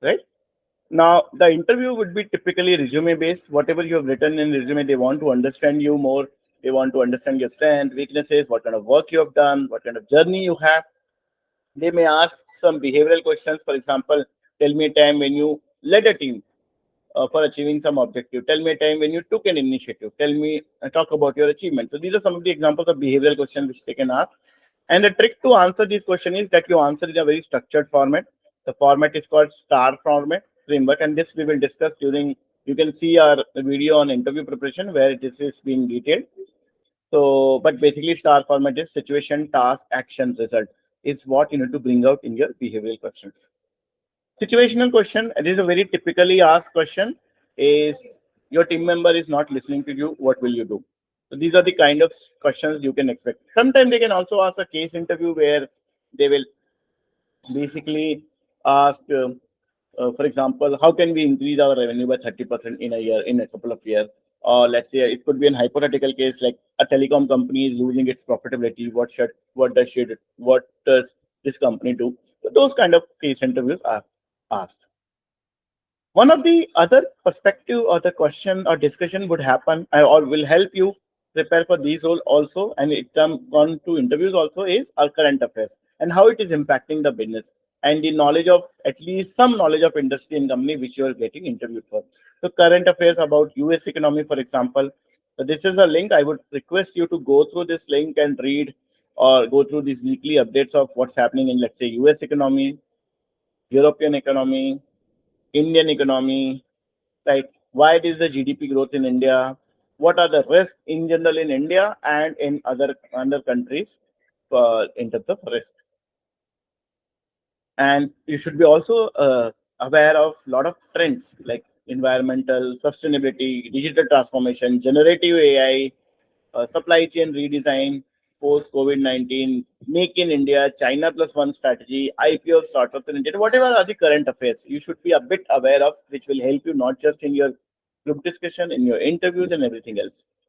right? Now, the interview would be typically resume based. Whatever you have written in resume, they want to understand you more. They want to understand your strengths, weaknesses, what kind of work you have done, what kind of journey you have. They may ask some behavioral questions. For example, tell me a time when you led a team for achieving some objective. Tell me a time when you took an initiative. Tell me, talk about your achievement. So these are some of the examples of behavioral questions which they can ask. And the trick to answer this question is that you answer in a very structured format. The format is called STAR format framework, and this we will discuss during. You can see our video on interview preparation where this is being detailed. So, but basically, STAR format is situation, task, action, result is what you need to bring out in your behavioral questions. Situational question, it is a very typically asked question, is your team member is not listening to you, what will you do? So these are the kind of questions you can expect. Sometimes they can also ask a case interview where they will basically ask, for example, how can we increase our revenue by 30% in a year, in a couple of years? Or let's say it could be an hypothetical case like a telecom company is losing its profitability. What does this company do? So those kind of case interviews are asked. One of the other perspective or the question or discussion would happen or will help you prepare for these roles also, and it come on to interviews also, is our current affairs and how it is impacting the business and the knowledge of at least some knowledge of industry and company which you are getting interviewed for. So current affairs about US economy, for example. So this is a link. I would request you to go through this link and read or go through these weekly updates of what's happening in, let's say, US economy, European economy, Indian economy, right? Why is the GDP growth in India? What are the risks in general in India and in other countries in terms of risk? And you should be also aware of a lot of trends like environmental sustainability, digital transformation, generative AI, supply chain redesign, post COVID 19, make in India, China plus one strategy, IPO of startups in India, whatever are the current affairs, you should be a bit aware of, which will help you not just in your group discussion, in your interviews, and everything else.